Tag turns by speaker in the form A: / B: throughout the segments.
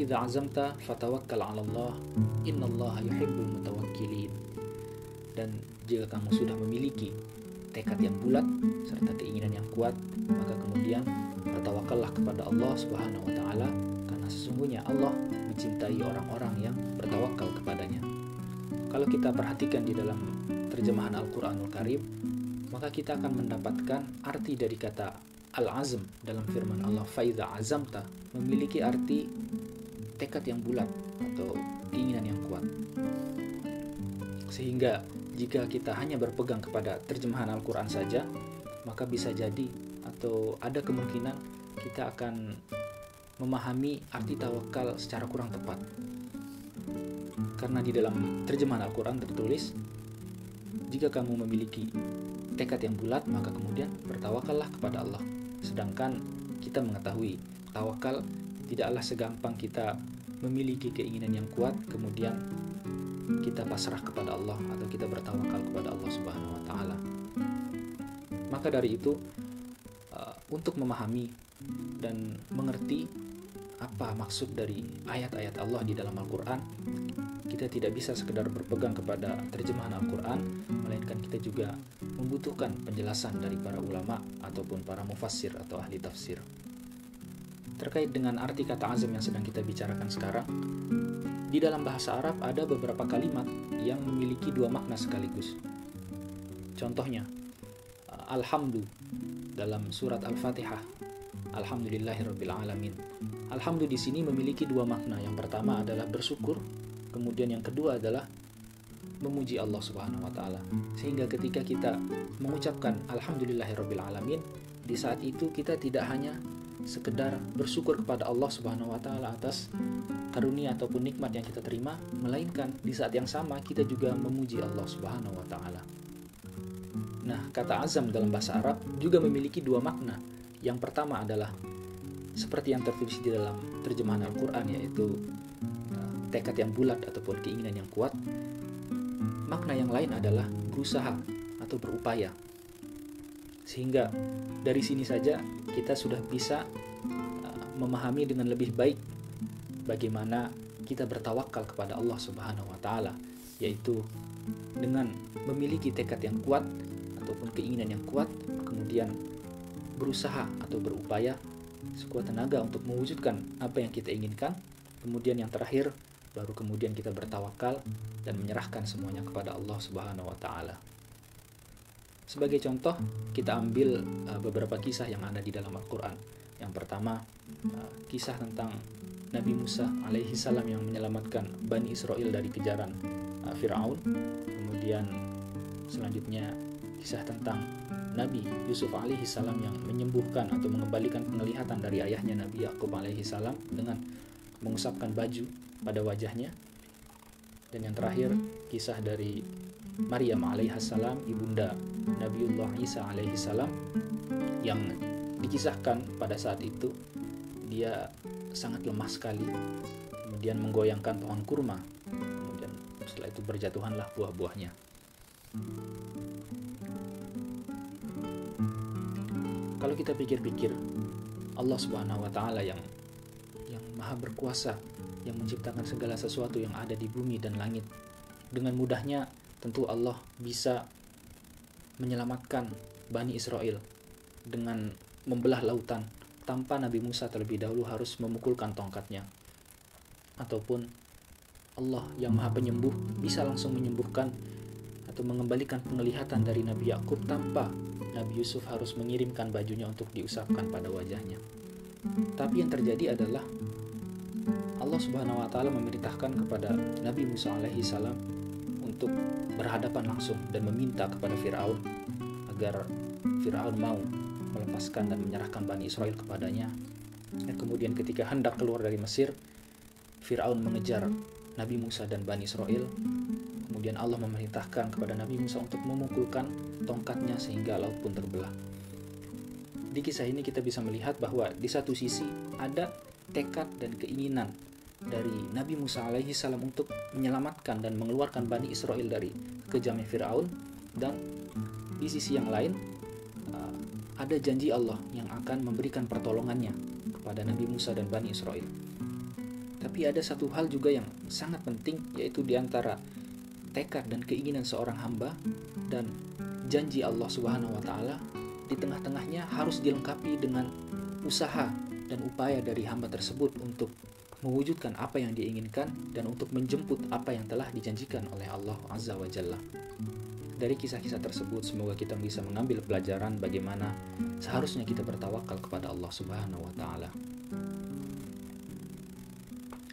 A: idza azamta fatawakkal 'ala Allah, innallaha yuhibbul mutawakkilin. Dan jika kamu sudah memiliki tekad yang bulat serta keinginan yang kuat, maka kemudian bertawakallah kepada Allah Subhanahu wa taala, karena sesungguhnya Allah mencintai orang-orang yang bertawakal kepadanya. Kalau kita perhatikan di dalam terjemahan Al-Qur'anul Karim, maka kita akan mendapatkan arti dari kata al-azm dalam firman Allah, faidza azamta, memiliki arti tekad yang bulat atau keinginan yang kuat. Sehingga jika kita hanya berpegang kepada terjemahan Al-Quran saja, maka bisa jadi atau ada kemungkinan kita akan memahami arti tawakal secara kurang tepat. Karena di dalam terjemahan Al-Quran tertulis, jika kamu memiliki tekad yang bulat, maka kemudian bertawakallah kepada Allah. Sedangkan kita mengetahui tawakal tidaklah segampang kita memiliki keinginan yang kuat kemudian kita pasrah kepada Allah atau kita bertawakal kepada Allah Subhanahu wa taala. Maka dari itu, untuk memahami dan mengerti apa maksud dari ayat-ayat Allah di dalam Al-Quran, kita tidak bisa sekedar berpegang kepada terjemahan Al-Quran, melainkan kita juga membutuhkan penjelasan dari para ulama ataupun para mufassir atau ahli tafsir. Terkait dengan arti kata azam yang sedang kita bicarakan sekarang, di dalam bahasa Arab ada beberapa kalimat yang memiliki dua makna sekaligus. Contohnya, alhamdu dalam surat Al-Fatihah, alhamdulillahirabbil alamin. Alhamdu di sini memiliki dua makna. Yang pertama adalah bersyukur, kemudian yang kedua adalah memuji Allah Subhanahu wa taala. Sehingga ketika kita mengucapkan alhamdulillahirabbil alamin, di saat itu kita tidak hanya sekedar bersyukur kepada Allah Subhanahu wa taala atas karunia ataupun nikmat yang kita terima, melainkan di saat yang sama kita juga memuji Allah Subhanahu wa taala. Nah, kata azam dalam bahasa Arab juga memiliki dua makna. Yang pertama adalah seperti yang tertulis di dalam terjemahan Al-Qur'an, yaitu tekad yang bulat ataupun keinginan yang kuat. Makna yang lain adalah berusaha atau berupaya. Sehingga dari sini saja kita sudah bisa memahami dengan lebih baik bagaimana kita bertawakal kepada Allah Subhanahu wa taala, yaitu dengan memiliki tekad yang kuat ataupun keinginan yang kuat, kemudian berusaha atau berupaya sekuat tenaga untuk mewujudkan apa yang kita inginkan, kemudian yang terakhir baru kemudian kita bertawakal dan menyerahkan semuanya kepada Allah Subhanahu wa taala. Sebagai contoh, kita ambil beberapa kisah yang ada di dalam Al-Quran. Yang pertama, kisah tentang Nabi Musa alaihi salam yang menyelamatkan Bani Israel dari kejaran Fir'aun. Kemudian selanjutnya kisah tentang Nabi Yusuf alaihi salam yang menyembuhkan atau mengembalikan penglihatan dari ayahnya Nabi Yakub alaihi salam dengan mengusapkan baju pada wajahnya. Dan yang terakhir, kisah dari Maryam alaihissalam, ibunda Nabiullah Isa alaihissalam, yang dikisahkan pada saat itu dia sangat lemah sekali, kemudian menggoyangkan pohon kurma, kemudian setelah itu berjatuhanlah buah-buahnya. Kalau kita pikir-pikir, Allah Subhanahu wa taala yang maha berkuasa, yang menciptakan segala sesuatu yang ada di bumi dan langit, dengan mudahnya tentu Allah bisa menyelamatkan Bani Israel dengan membelah lautan tanpa Nabi Musa terlebih dahulu harus memukulkan tongkatnya. Ataupun Allah yang maha penyembuh bisa langsung menyembuhkan atau mengembalikan penglihatan dari Nabi Yakub tanpa Nabi Yusuf harus mengirimkan bajunya untuk diusapkan pada wajahnya. Tapi yang terjadi adalah Allah Subhanahu wa taala memerintahkan kepada Nabi Musa alaihi salam untuk berhadapan langsung dan meminta kepada Fir'aun agar Fir'aun mau melepaskan dan menyerahkan Bani Israel kepadanya. Dan kemudian ketika hendak keluar dari Mesir, Fir'aun mengejar Nabi Musa dan Bani Israel. Kemudian Allah memerintahkan kepada Nabi Musa untuk memukulkan tongkatnya sehingga laut pun terbelah. Di kisah ini kita bisa melihat bahwa di satu sisi ada tekad dan keinginan dari Nabi Musa alaihi salam untuk menyelamatkan dan mengeluarkan Bani Israel dari kejamnya Fir'aun, dan di sisi yang lain ada janji Allah yang akan memberikan pertolongannya kepada Nabi Musa dan Bani Israel. Tapi Tapi ada satu hal juga yang sangat penting, yaitu diantara tekad dan keinginan seorang hamba dan janji Allah Subhanahu wa Ta'ala, di tengah-tengahnya harus dilengkapi dengan usaha dan upaya dari hamba tersebut untuk mewujudkan apa yang diinginkan dan untuk menjemput apa yang telah dijanjikan oleh Allah Azza wa Jalla. Dari kisah-kisah tersebut, semoga kita bisa mengambil pelajaran bagaimana seharusnya kita bertawakal kepada Allah Subhanahu wa Ta'ala.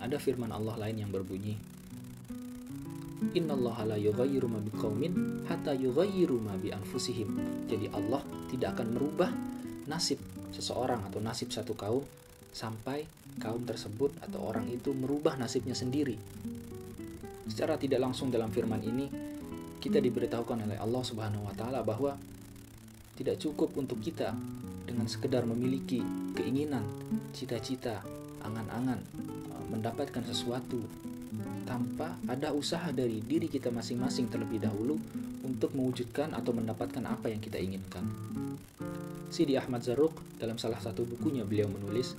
A: Ada firman Allah lain yang berbunyi, Innallaha la yughayyiru ma biqaumin hatta yughayyiru ma bi anfusihim. Jadi Allah tidak akan merubah nasib seseorang atau nasib satu kaum sampai kaum tersebut atau orang itu merubah nasibnya sendiri. Secara tidak langsung dalam firman ini kita diberitahukan oleh Allah Subhanahu wa Ta'ala bahwa tidak cukup untuk kita dengan sekedar memiliki keinginan, cita-cita, angan-angan mendapatkan sesuatu tanpa ada usaha dari diri kita masing-masing terlebih dahulu untuk mewujudkan atau mendapatkan apa yang kita inginkan. Sidi Ahmad Zarruq dalam salah satu bukunya beliau menulis,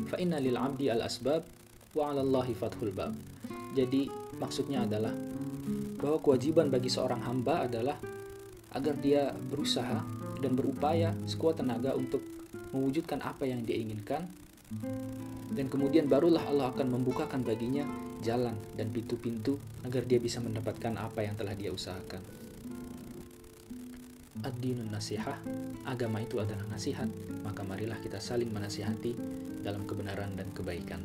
A: fa inna lil 'abdi al asbab wa 'ala Allahi fathul bab. Jadi maksudnya adalah bahwa kewajiban bagi seorang hamba adalah agar dia berusaha dan berupaya sekuat tenaga untuk mewujudkan apa yang dia inginkan, dan kemudian barulah Allah akan membukakan baginya jalan dan pintu-pintu agar dia bisa mendapatkan apa yang telah dia usahakan. Ad-dinun nasihah, agama itu adalah nasihat, maka marilah kita saling menasihati dalam kebenaran dan kebaikan.